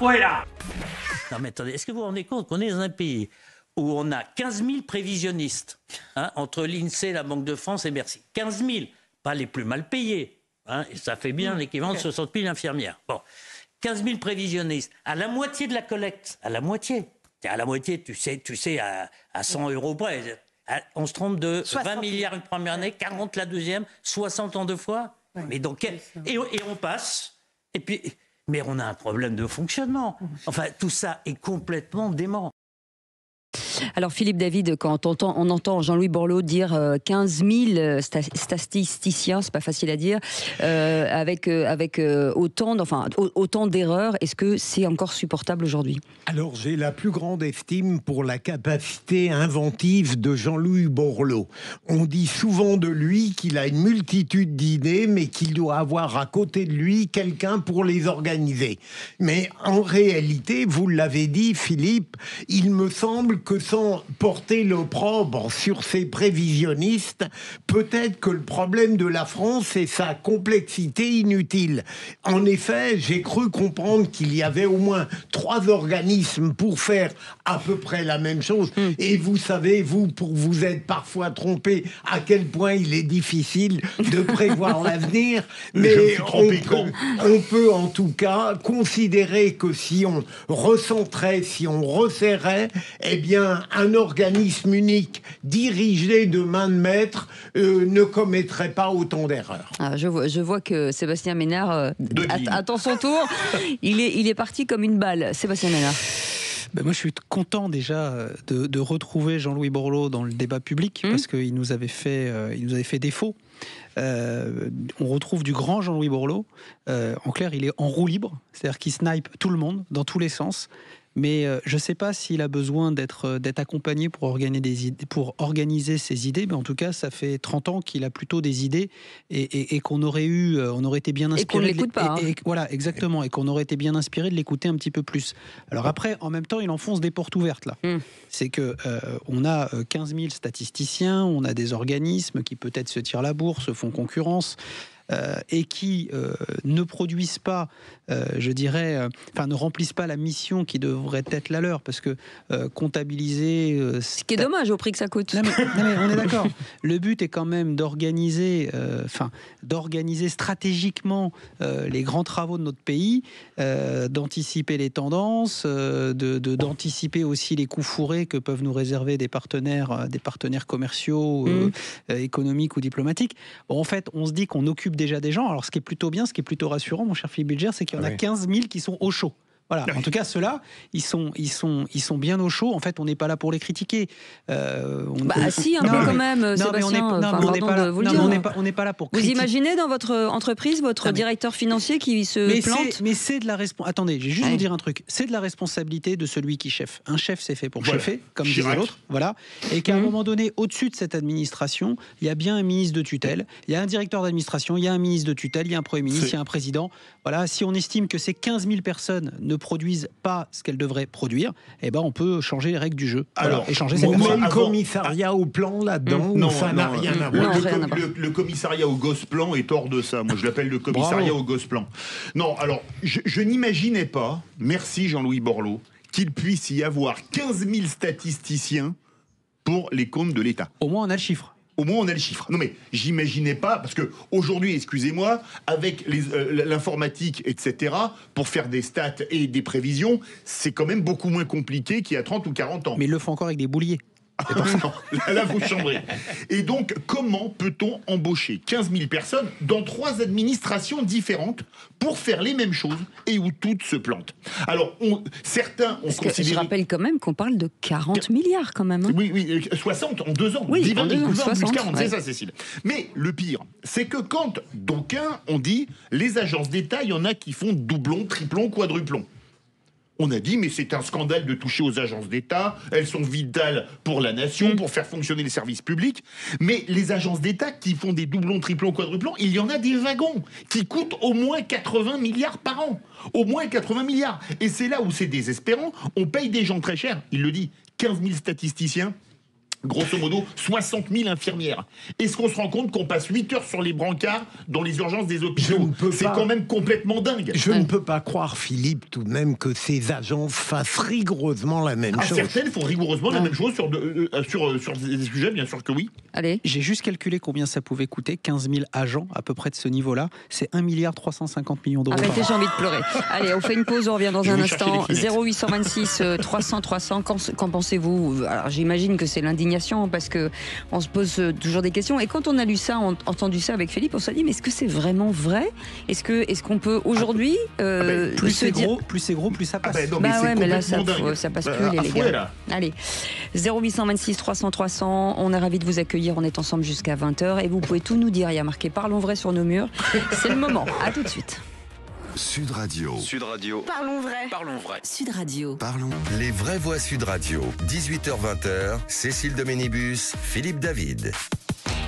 afuera. Non mais attendez, est-ce que vous vous rendez compte qu'on est dans un pays où on a 15 000 prévisionnistes, entre l'INSEE, la Banque de France et Bercy. 15 000, pas les plus mal payés, et ça fait bien l'équivalent de 60 000 infirmières. Bon, 15 000 prévisionnistes, à la moitié de la collecte, à la moitié, tu sais, à 100 euros près, on se trompe de 20 milliards une première année, 40 la deuxième, 60 en deux fois, mais donc, et on passe, et puis, mais on a un problème de fonctionnement. Enfin, tout ça est complètement dément. Alors Philippe David, quand on entend Jean-Louis Borloo dire 15 000 statisticiens, c'est pas facile à dire, avec autant d'erreurs, est-ce que c'est encore supportable aujourd'hui? Alors j'ai la plus grande estime pour la capacité inventive de Jean-Louis Borloo. On dit souvent de lui qu'il a une multitude d'idées, mais qu'il doit avoir à côté de lui quelqu'un pour les organiser. Mais en réalité, vous l'avez dit Philippe, il me semble que sans porter l'opprobre sur ces prévisionnistes, peut-être que le problème de la France est sa complexité inutile. En effet, j'ai cru comprendre qu'il y avait au moins 3 organismes pour faire à peu près la même chose. Et vous savez, vous, pour vous être parfois trompé, à quel point il est difficile de prévoir l'avenir. Mais on peut en tout cas considérer que si on recentrait, si on resserrait, eh bien, un organisme unique dirigé de main de maître ne commettrait pas autant d'erreurs. Ah, je vois que Sébastien Ménard attend son tour. Il est parti comme une balle. Sébastien Ménard. Ben moi, je suis content déjà de retrouver Jean-Louis Borloo dans le débat public parce qu'il nous avait fait défaut. On retrouve du grand Jean-Louis Borloo. En clair, il est en roue libre, c'est-à-dire qu'il snipe tout le monde dans tous les sens. Mais je ne sais pas s'il a besoin d'être accompagné pour organiser ses idées. Mais en tout cas, ça fait 30 ans qu'il a plutôt des idées et qu'on aurait été bien inspiré. Et qu'on ne l'écoute pas. Voilà, exactement. Et qu'on aurait été bien inspiré de l'écouter un petit peu plus. Alors après, en même temps, il enfonce des portes ouvertes là. C'est que on a 15 000 statisticiens, on a des organismes qui peut-être se tirent la bourre, se font concurrence. Et qui ne produisent pas, ne remplissent pas la mission qui devrait être la leur, parce que comptabiliser... Ce qui est dommage au prix que ça coûte. Non mais on est d'accord. Le but est quand même d'organiser stratégiquement les grands travaux de notre pays, d'anticiper les tendances, d'anticiper aussi les coups fourrés que peuvent nous réserver des partenaires commerciaux, économiques ou diplomatiques. Bon, en fait, on se dit qu'on occupe déjà des gens. Alors, ce qui est plutôt bien, ce qui est plutôt rassurant, mon cher Philippe Bilger, c'est qu'il y en a 15 000 qui sont au chaud. Voilà. En tout cas, ceux-là, ils sont bien au chaud. En fait, on n'est pas là pour les critiquer. Si, un peu quand même, Sébastien. On n'est pas là pour critiquer. Vous imaginez dans votre entreprise, votre directeur financier qui se plante? Mais c'est de la responsabilité. Attendez, je vais juste vous dire un truc. C'est de la responsabilité de celui qui cheffe. Un chef, c'est fait pour cheffer, comme disait l'autre. Voilà. Et qu'à un moment donné, au-dessus de cette administration, il y a bien un ministre de tutelle, il y a un directeur d'administration, il y a un ministre de tutelle, il y a un Premier ministre, il y a un président. Voilà. Si on estime que ces 15 000 personnes ne produisent pas ce qu'elles devraient produire, eh ben on peut changer les règles du jeu. Alors, et changer le commissariat au plan là-dedans, non, ça n'a rien à voir. Le commissariat au Gosplan est hors de ça. Moi, je l'appelle le commissariat au Gosplan. Non, alors, je n'imaginais pas, merci Jean-Louis Borloo, qu'il puisse y avoir 15 000 statisticiens pour les comptes de l'État. Au moins, on a le chiffre. Au moins, on a le chiffre. Non, mais j'imaginais pas, parce que aujourd'hui, excusez-moi, avec l'informatique, etc., pour faire des stats et des prévisions, c'est quand même beaucoup moins compliqué qu'il y a 30 ou 40 ans. Mais ils le font encore avec des bouliers. Non, là, vous chambrez. Et donc, comment peut-on embaucher 15 000 personnes dans 3 administrations différentes pour faire les mêmes choses et où toutes se plantent? Alors, certains ont considéré... Je rappelle quand même qu'on parle de 40 milliards quand même. Hein. Oui, 60 en 2 ans. Oui, 10, 20, 60, plus 40, ouais. c'est ça, Cécile. Mais le pire, c'est que quand d'aucuns ont dit les agences d'État, il y en a qui font doublon, triplon, quadruplon. On a dit, mais c'est un scandale de toucher aux agences d'État, elles sont vitales pour la nation, pour faire fonctionner les services publics. Mais les agences d'État qui font des doublons, triplons, quadruplons, il y en a des wagons qui coûtent au moins 80 milliards par an. Au moins 80 milliards. Et c'est là où c'est désespérant. On paye des gens très chers, il le dit, 15 000 statisticiens. grosso modo 60 000 infirmières. Est-ce qu'on se rend compte qu'on passe 8 heures sur les brancards dans les urgences des hôpitaux? C'est quand même complètement dingue. Je ne peux pas croire, Philippe, tout de même, que ces agences fassent rigoureusement la même chose. Certaines font rigoureusement la même chose sur des sujets, bien sûr que oui. Allez. J'ai juste calculé combien ça pouvait coûter, 15 000 agents à peu près de ce niveau-là. C'est 1,350 milliard d'euros. Arrêtez, j'ai envie de pleurer. Allez, on fait une pause, on revient dans un instant. 0826 300 300, qu'en pensez-vous? Alors j'imagine que c'est l'indignation parce que on se pose toujours des questions. Et quand on a lu ça, entendu ça avec Philippe, on s'est dit mais est-ce que c'est vraiment vrai? Est-ce qu'on peut aujourd'hui plus c'est gros, plus ça passe. Mais là ça passe plus les gars. Allez, 0826 300 300. On est ravis de vous accueillir. On est ensemble jusqu'à 20h et vous pouvez tout nous dire. Il y a marqué Parlons vrai sur nos murs. C'est le moment. À tout de suite. Sud Radio. Sud Radio. Parlons vrai. Parlons vrai. Sud Radio. Parlons. Les vraies voix Sud Radio. 18h-20h. Cécile Doménibus, Philippe David.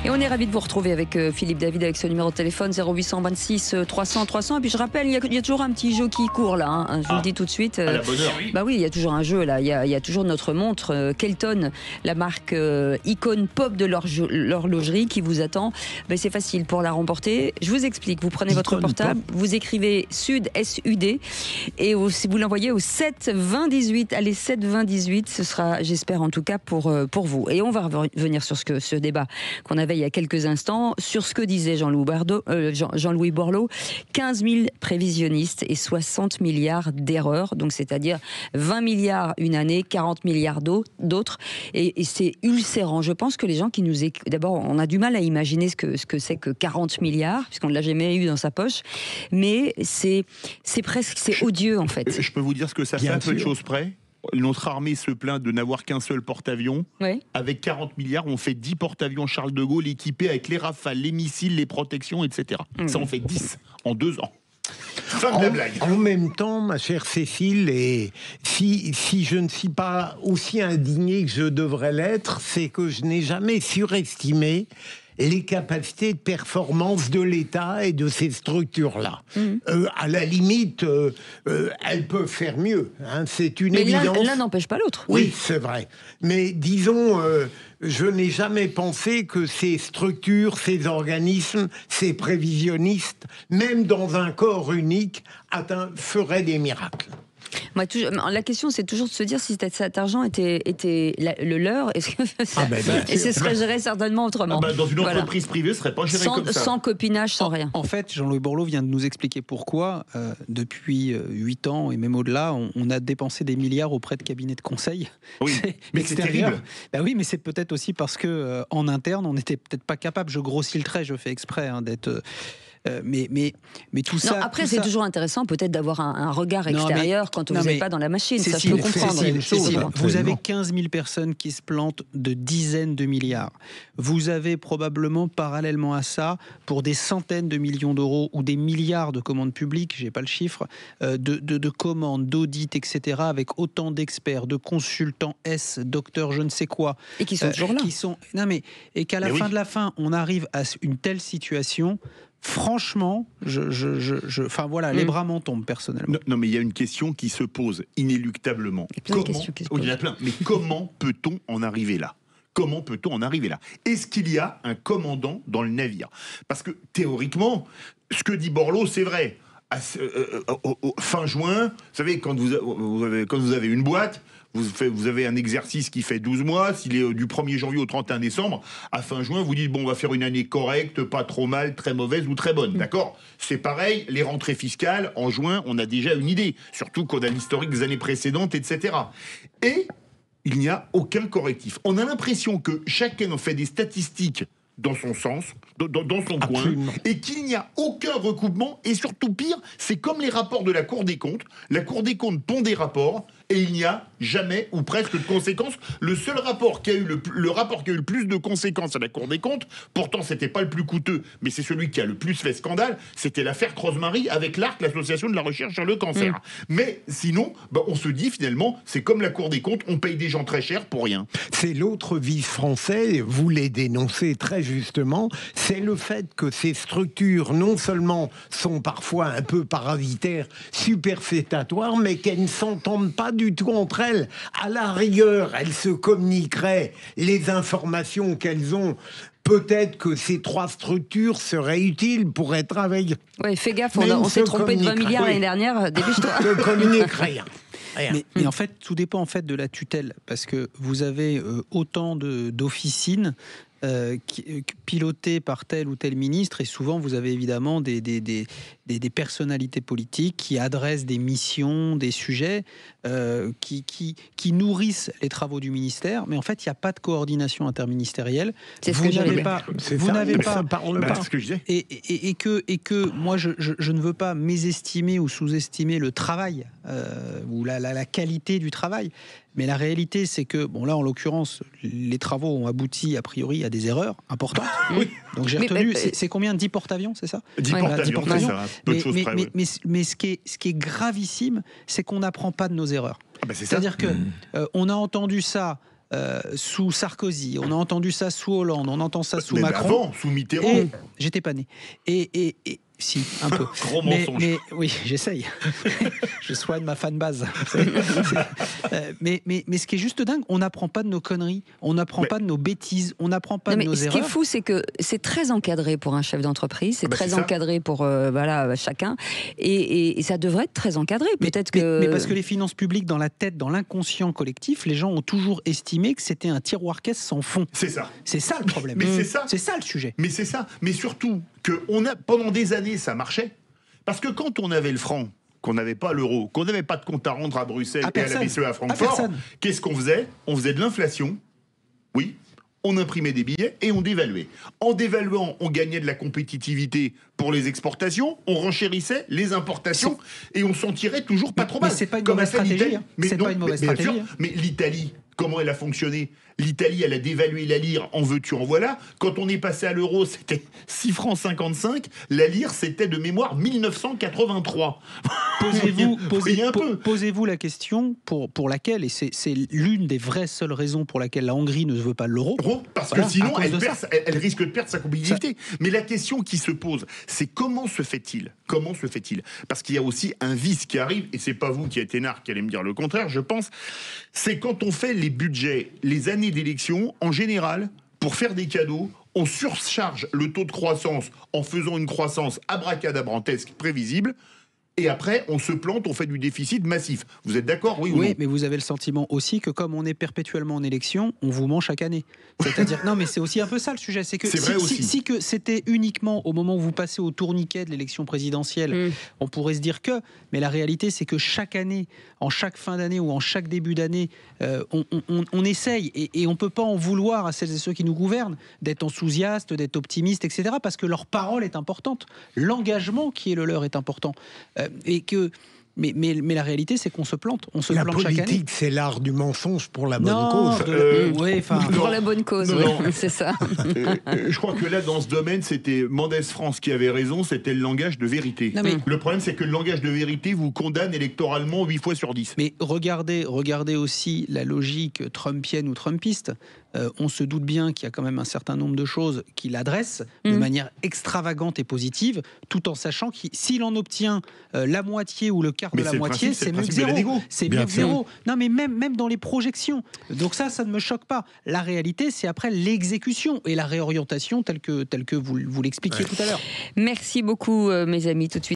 Et on est ravis de vous retrouver avec Philippe David avec ce numéro de téléphone 0826 300 300. Et puis je rappelle, il y a toujours un petit jeu qui court là. Hein. Je vous le dis tout de suite. À la bonne heure. Bah oui, il y a toujours un jeu là. Il y a toujours notre montre Kelton, la marque icône pop de l'horlogerie qui vous attend. Ben, c'est facile pour la remporter. Je vous explique. Vous prenez votre portable, vous écrivez Sud SUD et si vous l'envoyez au 7 20 18. Allez 7 20 18. Ce sera, j'espère en tout cas pour vous. Et on va revenir sur ce débat qu'on avait il y a quelques instants sur ce que disait Jean-Louis Borloo, 15 000 prévisionnistes et 60 milliards d'erreurs, donc c'est-à-dire 20 milliards une année, 40 milliards d'autres, et c'est ulcérant. Je pense que les gens qui nous écoutent, d'abord on a du mal à imaginer ce que c'est que 40 milliards, puisqu'on ne l'a jamais eu dans sa poche, mais c'est odieux en fait. Je peux vous dire ce que ça fait à peu de choses près. Notre armée se plaint de n'avoir qu'un seul porte-avions. Oui. Avec 40 milliards, on fait 10 porte-avions Charles de Gaulle équipés avec les Rafales, les missiles, les protections, etc. Ça en fait 10 en 2 ans. Fin de la blague. En même temps, ma chère Cécile, et si je ne suis pas aussi indigné que je devrais l'être, c'est que je n'ai jamais surestimé les capacités de performance de l'État et de ces structures-là. À la limite, elles peuvent faire mieux. Hein, c'est une évidence. L'un n'empêche pas l'autre. Oui, c'est vrai. Mais disons, je n'ai jamais pensé que ces structures, ces organismes, ces prévisionnistes, même dans un corps unique, feraient des miracles. Moi, la question, c'est toujours de se dire si cet argent était le leur, et ce serait géré certainement autrement. Dans une entreprise privée, ce serait pas géré comme ça. Sans copinage, sans rien. En fait, Jean-Louis Borloo vient de nous expliquer pourquoi, depuis 8 ans et même au-delà, on a dépensé des milliards auprès de cabinets de conseil. Oui, mais c'est terrible. Oui, mais c'est peut-être aussi parce que en interne, on n'était peut-être pas capable. Je grossis le trait, je fais exprès d'être. Mais tout ça. Après, c'est toujours intéressant peut-être d'avoir un regard extérieur quand vous n'êtes pas dans la machine. Ça, je peux comprendre. Vous avez 15 000 personnes qui se plantent de dizaines de milliards. Vous avez probablement, parallèlement à ça, pour des centaines de millions d'euros ou des milliards de commandes publiques, j'ai pas le chiffre, de commandes, d'audits, etc., avec autant d'experts, de consultants docteurs, je ne sais quoi. Et qui sont toujours là. Et qu'à la fin de la fin, on arrive à une telle situation. Franchement, les bras m'en tombent personnellement. Non, mais il y a une question qui se pose inéluctablement. Il y en a plein. Mais comment peut-on en arriver là ? Comment peut-on en arriver là ? Est-ce qu'il y a un commandant dans le navire ? Parce que théoriquement, ce que dit Borloo, c'est vrai. Fin juin, vous savez, quand vous avez une boîte, vous avez un exercice qui fait 12 mois, s'il est du 1er janvier au 31 décembre, à fin juin, vous dites, on va faire une année correcte, pas trop mal, très mauvaise ou très bonne, d'accord ? C'est pareil, les rentrées fiscales, en juin, on a déjà une idée, surtout qu'on a l'historique des années précédentes, etc. Et il n'y a aucun correctif. On a l'impression que chacun en fait des statistiques dans son sens, dans son coin, et qu'il n'y a aucun recoupement, et surtout pire, c'est comme les rapports de la Cour des comptes. La Cour des comptes pond des rapports, et il n'y a jamais ou presque de conséquences. Le seul rapport qui a eu le rapport qui a eu le plus de conséquences à la Cour des comptes, pourtant c'était pas le plus coûteux, mais c'est celui qui a le plus fait scandale, c'était l'affaire Crozemarie avec l'ARC, l'association de la recherche sur le cancer. Mais sinon, on se dit finalement, c'est comme la Cour des comptes, on paye des gens très cher pour rien. C'est l'autre vice français, vous les dénoncez très justement, c'est le fait que ces structures, non seulement sont parfois un peu parasitaires, superfétatoires, mais qu'elles ne s'entendent pas du tout entre elles. À la rigueur, elles se communiqueraient les informations qu'elles ont. Peut-être que ces 3 structures seraient utiles pour être avec. Oui, fais gaffe, on s'est trompé de 20 milliards l'année dernière, dépêche-toi. Ne communique rien. Mais en fait, tout dépend en fait de la tutelle, parce que vous avez autant d'officines pilotées par tel ou tel ministre, et souvent vous avez évidemment des personnalités politiques qui adressent des missions, des sujets qui nourrissent les travaux du ministère, mais en fait il n'y a pas de coordination interministérielle. Vous n'avez pas, ce que je disais. Et que moi je ne veux pas mésestimer ou sous-estimer le travail ou la qualité du travail. Mais la réalité, c'est que, bon là, en l'occurrence, les travaux ont abouti, a priori, à des erreurs importantes. Oui. Donc j'ai retenu, c'est combien, 10 porte-avions, c'est ça? 10 porte-avions, c'est ça. Peu de choses près, mais ce qui est gravissime, c'est qu'on n'apprend pas de nos erreurs. Ah ben c'est C'est-à-dire que on a entendu ça sous Sarkozy, on a entendu ça sous Hollande, on entend ça sous Macron. Avant, sous Mitterrand. J'étais pas né. Et si, un peu. Gros mensonge. Mais oui, j'essaye. Je soigne ma fanbase. Mais ce qui est juste dingue, on n'apprend pas de nos conneries, on n'apprend pas de nos bêtises, on n'apprend pas de nos erreurs. Ce qui est fou, c'est que c'est très encadré pour un chef d'entreprise, c'est très encadré pour chacun, et ça devrait être très encadré. Peut-être que. Mais parce que les finances publiques, dans la tête, dans l'inconscient collectif, les gens ont toujours estimé que c'était un tiroir-caisse sans fond. C'est ça. C'est ça le problème. Mais c'est ça. C'est ça le sujet. Mais c'est ça. Mais surtout que pendant des années, ça marchait. Parce que quand on avait le franc, qu'on n'avait pas l'euro, qu'on n'avait pas de compte à rendre à Bruxelles et à la BCE à Francfort, qu'est-ce qu'on faisait? On faisait de l'inflation, oui, on imprimait des billets et on dévaluait. En dévaluant, on gagnait de la compétitivité pour les exportations, on renchérissait les importations et on s'en tirait toujours pas trop mal. Mais c'est pas une mauvaise stratégie. C'est pas une mauvaise stratégie. Mais l'Italie, comment elle a fonctionné? L'Italie, elle a dévalué la lire, en veux-tu, en voilà. Quand on est passé à l'euro, c'était 6 francs 55. La lire, c'était de mémoire 1983. Posez-vous la question pour laquelle, et c'est l'une des vraies seules raisons pour laquelle la Hongrie ne veut pas l'euro. Parce que sinon, elle risque de perdre sa compétitivité. Mais la question qui se pose, c'est comment se fait-il? Parce qu'il y a aussi un vice qui arrive, et c'est pas vous qui êtes énarque qui allez me dire le contraire, je pense, c'est quand on fait les budgets, les années d'élection, en général, pour faire des cadeaux, on surcharge le taux de croissance en faisant une croissance abracadabrantesque prévisible. Et après, on se plante, on fait du déficit massif. Vous êtes d'accord, oui ou non? Oui, mais vous avez le sentiment aussi que comme on est perpétuellement en élection, on vous ment chaque année. C'est-à-dire, non, mais c'est aussi un peu ça le sujet. C'est que si que c'était uniquement au moment où vous passez au tourniquet de l'élection présidentielle, on pourrait se dire que. Mais la réalité, c'est que chaque année, en chaque fin d'année ou en chaque début d'année, on essaye et on ne peut pas en vouloir à celles et ceux qui nous gouvernent d'être enthousiastes, d'être optimistes, etc. Parce que leur parole est importante. L'engagement qui est le leur est important. Mais la réalité, c'est qu'on se plante. On se plante chaque année. La politique, c'est l'art du mensonge pour la bonne cause. Pour la bonne cause, c'est ça. Je crois que là, dans ce domaine, c'était Mendès France qui avait raison, c'était le langage de vérité. Le problème, c'est que le langage de vérité vous condamne électoralement 8 fois sur 10. Mais regardez aussi la logique trumpienne ou trumpiste. On se doute bien qu'il y a quand même un certain nombre de choses qu'il adresse de manière extravagante et positive, tout en sachant que s'il en obtient la moitié ou le quart de la moitié, c'est mieux que zéro. C'est mieux que zéro. Non, mais même dans les projections. Donc ça ne me choque pas. La réalité, c'est après l'exécution et la réorientation telle que vous l'expliquiez tout à l'heure. Merci beaucoup, mes amis. Tout de suite.